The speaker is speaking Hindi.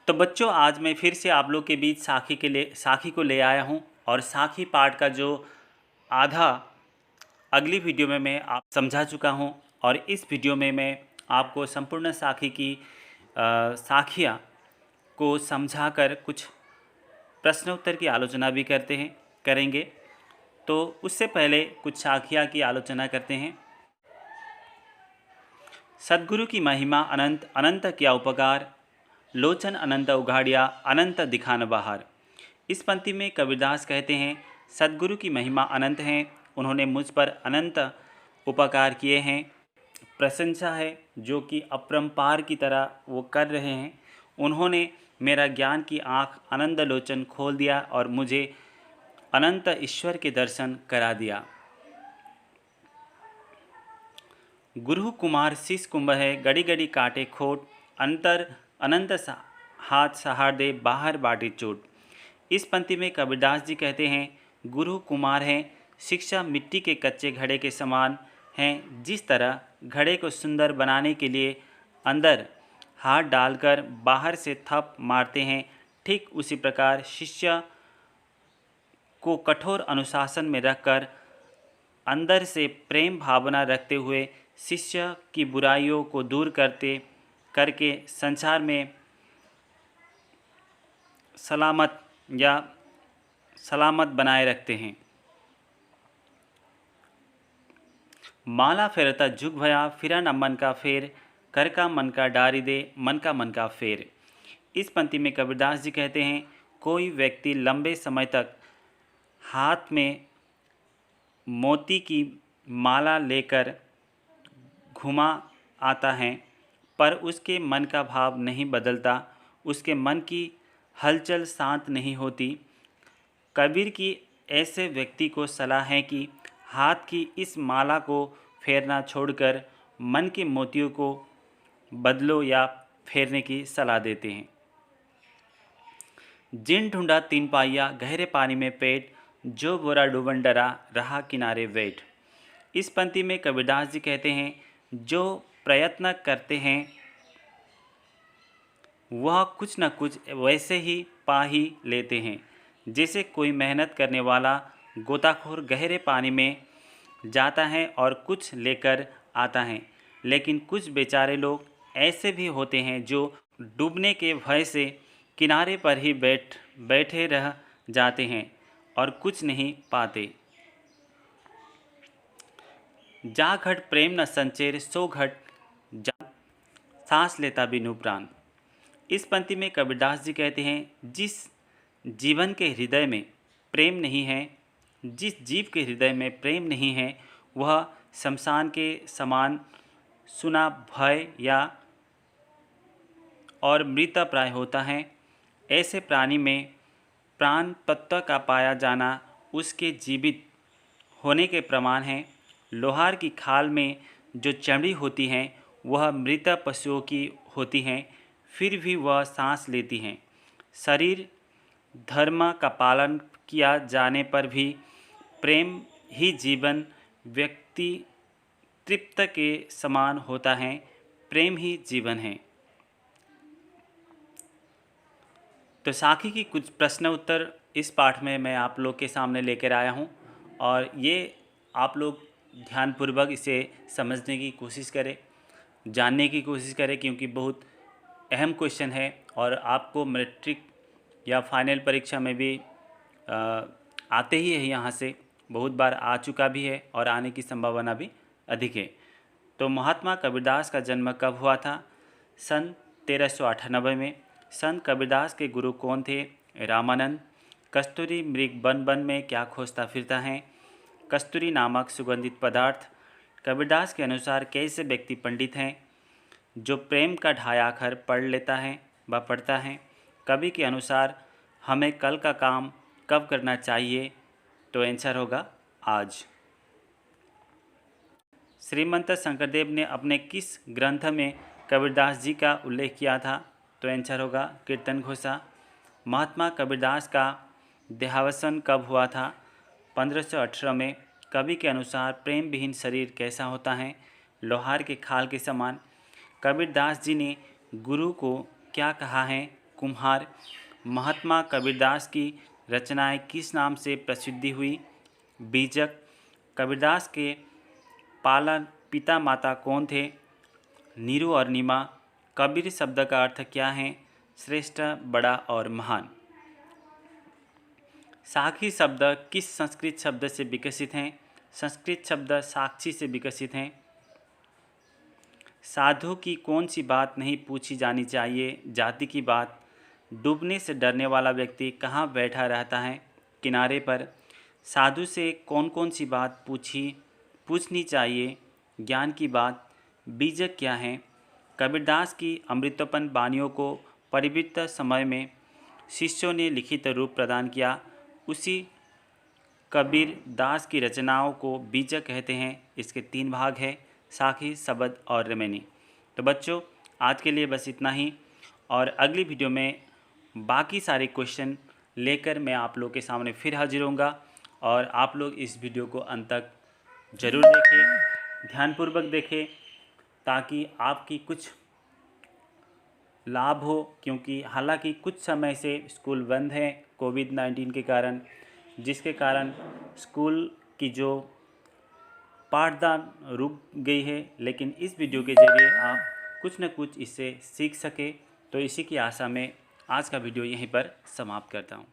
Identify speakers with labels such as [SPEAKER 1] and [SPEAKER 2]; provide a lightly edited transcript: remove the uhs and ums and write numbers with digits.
[SPEAKER 1] तो बच्चों, आज मैं फिर से आप लोग के बीच साखी को ले आया हूँ। और साखी पाठ का जो आधा अगली वीडियो में मैं आप समझा चुका हूँ। और इस वीडियो में मैं आपको संपूर्ण साखी की साखियाँ को समझाकर कुछ प्रश्न उत्तर की आलोचना भी करेंगे। तो उससे पहले कुछ साखियाँ की आलोचना करते हैं। सद्गुरु की महिमा अनंत, अनंत क्या उपकार, लोचन अनंत उघाड़िया, अनंत दिखान बाहर। इस पंक्ति में कबीरदास कहते हैं, सद्गुरु की महिमा अनंत है, उन्होंने मुझ पर अनंत उपकार किए हैं। प्रशंसा है जो कि अपरंपार की तरह वो कर रहे हैं। उन्होंने मेरा ज्ञान की आँख आनंद लोचन खोल दिया और मुझे अनंत ईश्वर के दर्शन करा दिया। गुरु कुमार शीश कुंभ है, गड़ी गड़ी काटे खोट, अंतर अनंत हाथ सहार दे, बाहर बाटी चोट। इस पंक्ति में कबीरदास जी कहते हैं, गुरु कुमार हैं, शिक्षा मिट्टी के कच्चे घड़े के समान हैं। जिस तरह घड़े को सुंदर बनाने के लिए अंदर हाथ डालकर बाहर से थप मारते हैं, ठीक उसी प्रकार शिष्य को कठोर अनुशासन में रखकर अंदर से प्रेम भावना रखते हुए शिष्य की बुराइयों को दूर करके संसार में सलामत बनाए रखते हैं। माला फेरता जुग भया, फिरा न मन का फेर, कर का मन का डारी दे, मन का फेर। इस पंक्ति में कबीरदास जी कहते हैं, कोई व्यक्ति लंबे समय तक हाथ में मोती की माला लेकर घुमा आता है, पर उसके मन का भाव नहीं बदलता, उसके मन की हलचल शांत नहीं होती। कबीर की ऐसे व्यक्ति को सलाह है कि हाथ की इस माला को फेरना छोड़कर मन के मोतियों को बदलो या फेरने की सलाह देते हैं। जिन ढूंढा तीन पाइया, गहरे पानी में पेट, जो बोरा डूबन डरा, रहा किनारे वेट। इस पंक्ति में कबीरदास जी कहते हैं, जो प्रयत्न करते हैं वह कुछ न कुछ वैसे ही पा ही लेते हैं। जैसे कोई मेहनत करने वाला गोताखोर गहरे पानी में जाता है और कुछ लेकर आता है, लेकिन कुछ बेचारे लोग ऐसे भी होते हैं जो डूबने के भय से किनारे पर ही बैठे रह जाते हैं और कुछ नहीं पाते। जा घट प्रेम न संचेर, सो घट जा सांस लेता बिनु प्राण। इस पंक्ति में कबीरदास जी कहते हैं, जिस जीवन के हृदय में प्रेम नहीं है, जिस जीव के हृदय में प्रेम नहीं है, वह शमशान के समान सुना भय या और मृतप्राय होता है। ऐसे प्राणी में प्राण तत्व का पाया जाना उसके जीवित होने के प्रमाण है। लोहार की खाल में जो चमड़ी होती है वह मृत पशुओं की होती हैं, फिर भी वह सांस लेती हैं। शरीर धर्म का पालन किया जाने पर भी प्रेम ही जीवन व्यक्ति तृप्त के समान होता है। प्रेम ही जीवन है। तो साखी की कुछ प्रश्न उत्तर इस पाठ में मैं आप लोग के सामने लेकर आया हूँ, और ये आप लोग ध्यानपूर्वक इसे समझने की कोशिश करें, जानने की कोशिश करें, क्योंकि बहुत अहम क्वेश्चन है और आपको मैट्रिक या फाइनल परीक्षा में भी आते ही है। यहाँ से बहुत बार आ चुका भी है और आने की संभावना भी अधिक है। तो महात्मा कबीरदास का जन्म कब हुआ था? सन 1398 में। संत कबीरदास के गुरु कौन थे? रामानंद। कस्तूरी मृग बन बन में क्या खोजता फिरता है? कस्तूरी नामक सुगंधित पदार्थ। कबीरदास के अनुसार कैसे व्यक्ति पंडित हैं? जो प्रेम का ढायाखर पढ़ लेता है व पढ़ता है। कवि के अनुसार हमें कल का काम कब करना चाहिए? तो आंसर होगा आज। श्रीमंत शंकरदेव ने अपने किस ग्रंथ में कबीरदास जी का उल्लेख किया था? तो आंसर होगा कीर्तन घोषा। महात्मा कबीरदास का देहावसान कब हुआ था? 1518 में। कवि के अनुसार प्रेम विहीन शरीर कैसा होता है? लोहार के खाल के समान। कबीरदास जी ने गुरु को क्या कहा है? कुम्हार। महात्मा कबीरदास की रचनाएं किस नाम से प्रसिद्धि हुई? बीजक। कबीरदास के पालन पिता माता कौन थे? नीरू और नीमा। कबीर शब्द का अर्थ क्या है? श्रेष्ठ, बड़ा और महान। साखी शब्द किस संस्कृत शब्द से विकसित हैं? संस्कृत शब्द साक्षी से विकसित हैं। साधु की कौन सी बात नहीं पूछी जानी चाहिए? जाति की बात। डूबने से डरने वाला व्यक्ति कहाँ बैठा रहता है? किनारे पर। साधु से कौन कौन सी बात पूछनी चाहिए? ज्ञान की बात। बीजक क्या है? कबीरदास की अमृतोपन वाणियों को परिवर्तित समय में शिष्यों ने लिखित रूप प्रदान किया। उसी कबीर दास की रचनाओं को बीजक कहते हैं। इसके 3 भाग हैं, साखी, शबद और रमैनी। तो बच्चों, आज के लिए बस इतना ही, और अगली वीडियो में बाकी सारे क्वेश्चन लेकर मैं आप लोग के सामने फिर हाजिर होऊंगा। और आप लोग इस वीडियो को अंत तक ज़रूर देखें, ध्यानपूर्वक देखें, ताकि आपकी कुछ लाभ हो। क्योंकि हालांकि कुछ समय से स्कूल बंद है कोविड-19 के कारण, जिसके कारण स्कूल की जो पाठदान रुक गई है, लेकिन इस वीडियो के ज़रिए आप कुछ न कुछ इससे सीख सके। तो इसी की आशा में आज का वीडियो यहीं पर समाप्त करता हूँ।